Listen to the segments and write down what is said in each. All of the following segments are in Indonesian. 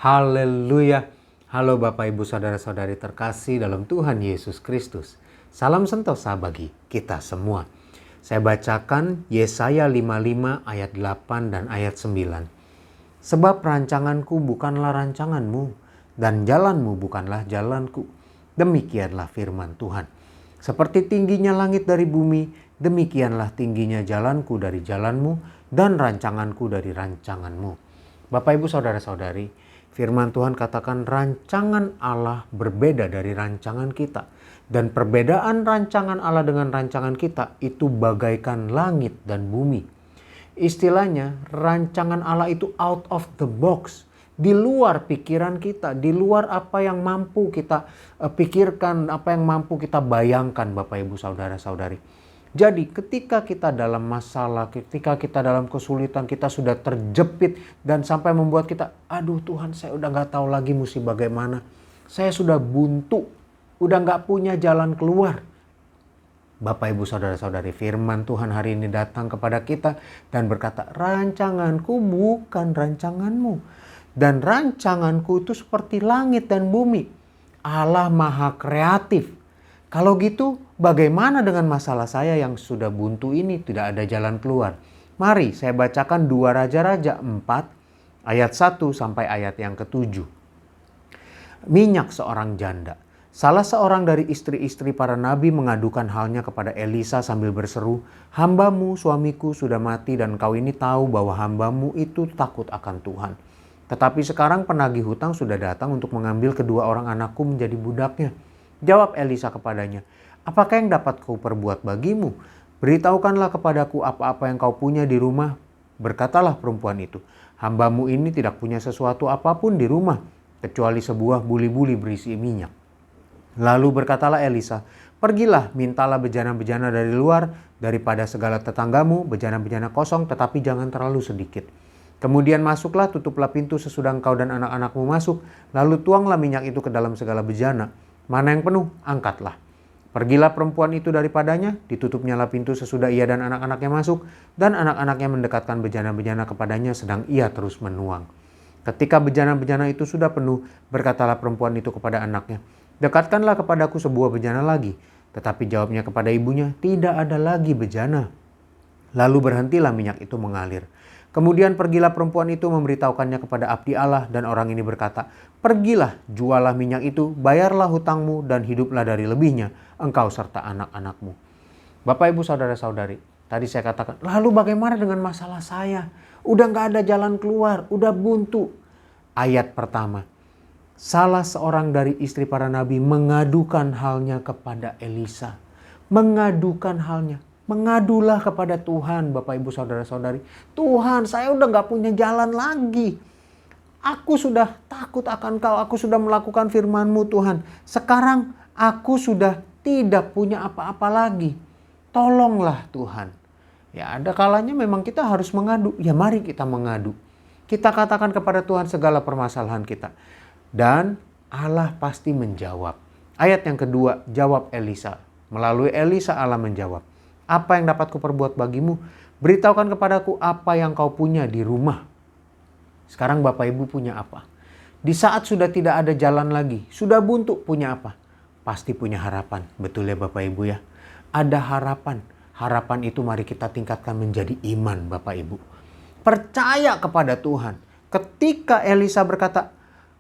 Haleluya. Halo Bapak Ibu Saudara-saudari terkasih dalam Tuhan Yesus Kristus. Salam sentosa bagi kita semua. Saya bacakan Yesaya 55 ayat 8 dan ayat 9. Sebab rancanganku bukanlah rancanganmu, dan jalanmu bukanlah jalanku. Demikianlah firman Tuhan. Seperti tingginya langit dari bumi, demikianlah tingginya jalanku dari jalanmu, dan rancanganku dari rancanganmu. Bapak Ibu Saudara-saudari, firman Tuhan katakan rancangan Allah berbeda dari rancangan kita. Dan perbedaan rancangan Allah dengan rancangan kita itu bagaikan langit dan bumi. Istilahnya rancangan Allah itu out of the box. Di luar pikiran kita, di luar apa yang mampu kita pikirkan, apa yang mampu kita bayangkan Bapak Ibu Saudara-saudari. Jadi ketika kita dalam masalah, ketika kita dalam kesulitan, kita sudah terjepit dan sampai membuat kita, aduh Tuhan saya udah gak tahu lagi mesti bagaimana. Saya sudah buntu, udah gak punya jalan keluar. Bapak Ibu Saudara-saudari, firman Tuhan hari ini datang kepada kita dan berkata, rancanganku bukan rancanganmu. Dan rancanganku itu seperti langit dan bumi. Allah maha kreatif. Kalau gitu bagaimana dengan masalah saya yang sudah buntu ini, tidak ada jalan keluar? Mari saya bacakan 2 Raja-Raja 4 ayat 1 sampai ayat yang ke-7. Minyak seorang janda. Salah seorang dari istri-istri para nabi mengadukan halnya kepada Elisa sambil berseru, hambamu suamiku sudah mati dan kau ini tahu bahwa hambamu itu takut akan Tuhan. Tetapi sekarang penagih hutang sudah datang untuk mengambil kedua orang anakku menjadi budaknya. Jawab Elisa kepadanya, apakah yang dapat kau perbuat bagimu? Beritahukanlah kepadaku apa-apa yang kau punya di rumah. Berkatalah perempuan itu, hambamu ini tidak punya sesuatu apapun di rumah, kecuali sebuah buli-buli berisi minyak. Lalu berkatalah Elisa, pergilah mintalah bejana-bejana dari luar, daripada segala tetanggamu, bejana-bejana kosong tetapi jangan terlalu sedikit. Kemudian masuklah, tutuplah pintu sesudah engkau dan anak-anakmu masuk, lalu tuanglah minyak itu ke dalam segala bejana. Mana yang penuh, angkatlah. Pergilah perempuan itu daripadanya, ditutupnyalah pintu sesudah ia dan anak-anaknya masuk, dan anak-anaknya mendekatkan bejana-bejana kepadanya sedang ia terus menuang. Ketika bejana-bejana itu sudah penuh, berkatalah perempuan itu kepada anaknya, dekatkanlah kepadaku sebuah bejana lagi. Tetapi jawabnya kepada ibunya, tidak ada lagi bejana. Lalu berhentilah minyak itu mengalir. Kemudian pergilah perempuan itu memberitahukannya kepada abdi Allah dan orang ini berkata, pergilah, jualah minyak itu, bayarlah hutangmu dan hiduplah dari lebihnya, engkau serta anak-anakmu. Bapak Ibu Saudara-saudari, tadi saya katakan, lalu bagaimana dengan masalah saya? Udah gak ada jalan keluar, udah buntu. Ayat pertama, salah seorang dari istri para nabi mengadukan halnya kepada Elisa. Mengadukan halnya. Mengadulah kepada Tuhan Bapak Ibu Saudara-saudari. Tuhan saya udah gak punya jalan lagi. Aku sudah takut akan kau. Aku sudah melakukan firman-Mu Tuhan. Sekarang aku sudah tidak punya apa-apa lagi. Tolonglah Tuhan. Ya ada kalanya memang kita harus mengadu. Ya mari kita mengadu. Kita katakan kepada Tuhan segala permasalahan kita. Dan Allah pasti menjawab. Ayat yang kedua, jawab Elisa. Melalui Elisa Allah menjawab. Apa yang dapat kuperbuat bagimu? Beritahukan kepadaku apa yang kau punya di rumah. Sekarang Bapak Ibu punya apa? Di saat sudah tidak ada jalan lagi, sudah buntu, punya apa? Pasti punya harapan. Betul ya Bapak Ibu ya? Ada harapan. Harapan itu mari kita tingkatkan menjadi iman Bapak Ibu. Percaya kepada Tuhan. Ketika Elisa berkata,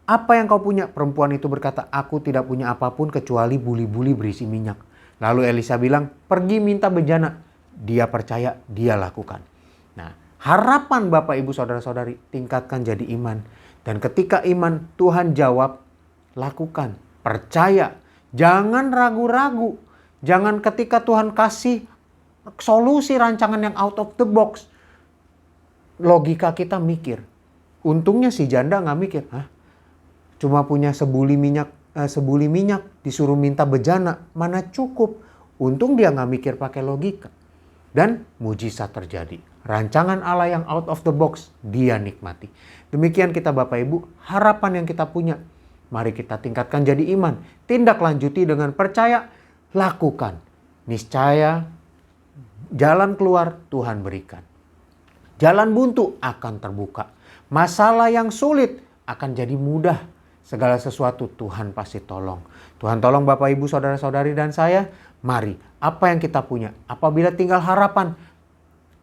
apa yang kau punya? Perempuan itu berkata, aku tidak punya apapun kecuali buli-buli berisi minyak. Lalu Elisa bilang, pergi minta bejana. Dia percaya, dia lakukan. Nah, harapan Bapak Ibu Saudara-saudari tingkatkan jadi iman. Dan ketika iman Tuhan jawab, lakukan. Percaya. Jangan ragu-ragu. Jangan ketika Tuhan kasih solusi rancangan yang out of the box. Logika kita mikir. Untungnya si janda gak mikir. Hah? Cuma punya sebuli minyak disuruh minta bejana, mana cukup. Untung dia gak mikir pakai logika. Dan mujizat terjadi. Rancangan Allah yang out of the box, dia nikmati. Demikian kita Bapak Ibu, harapan yang kita punya. Mari kita tingkatkan jadi iman. Tindak lanjuti dengan percaya, lakukan. Niscaya jalan keluar Tuhan berikan. Jalan buntu akan terbuka. Masalah yang sulit akan jadi mudah. Segala sesuatu Tuhan pasti tolong. Tuhan tolong Bapak Ibu Saudara-saudari dan saya. Mari apa yang kita punya, apabila tinggal harapan,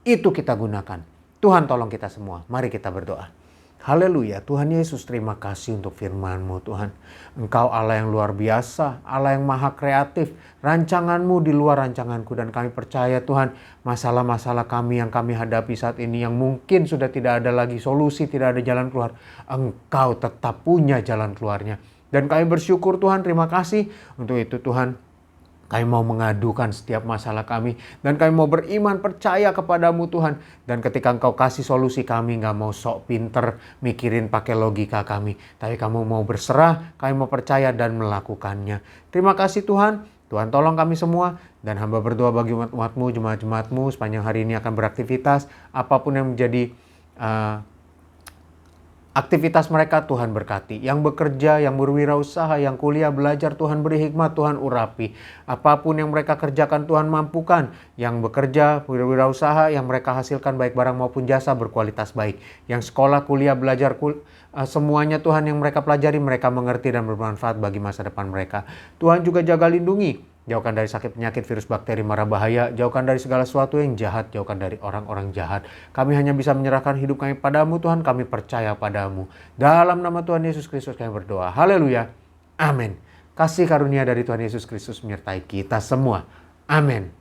itu kita gunakan. Tuhan tolong kita semua. Mari kita berdoa. Haleluya, Tuhan Yesus, terima kasih untuk firman-Mu Tuhan. Engkau Allah yang luar biasa, Allah yang maha kreatif. Rancangan-Mu di luar rancanganku, dan kami percaya Tuhan, masalah-masalah kami yang kami hadapi saat ini yang mungkin sudah tidak ada lagi solusi, tidak ada jalan keluar. Engkau tetap punya jalan keluarnya. Dan kami bersyukur Tuhan, terima kasih untuk itu Tuhan. Kami mau mengadukan setiap masalah kami. Dan kami mau beriman percaya kepadamu Tuhan. Dan ketika Engkau kasih solusi, kami gak mau sok pinter mikirin pakai logika kami. Tapi kamu mau berserah, kami mau percaya dan melakukannya. Terima kasih Tuhan. Tuhan tolong kami semua. Dan hamba berdoa bagi umat-umat-Mu, jemaat-jemaat-Mu sepanjang hari ini akan beraktivitas. Apapun yang menjadi aktivitas mereka, Tuhan berkati. Yang bekerja, yang berwirausaha, yang kuliah, belajar, Tuhan beri hikmat, Tuhan urapi. Apapun yang mereka kerjakan, Tuhan mampukan. Yang bekerja, berwirausaha, yang mereka hasilkan baik barang maupun jasa berkualitas baik. Yang sekolah, kuliah, belajar, semuanya Tuhan yang mereka pelajari, mereka mengerti dan bermanfaat bagi masa depan mereka. Tuhan juga jaga lindungi. Jauhkan dari sakit penyakit, virus, bakteri, mara bahaya. Jauhkan dari segala sesuatu yang jahat. Jauhkan dari orang-orang jahat. Kami hanya bisa menyerahkan hidup kami padamu Tuhan. Kami percaya padamu. Dalam nama Tuhan Yesus Kristus kami berdoa. Haleluya. Amin. Kasih karunia dari Tuhan Yesus Kristus menyertai kita semua. Amin.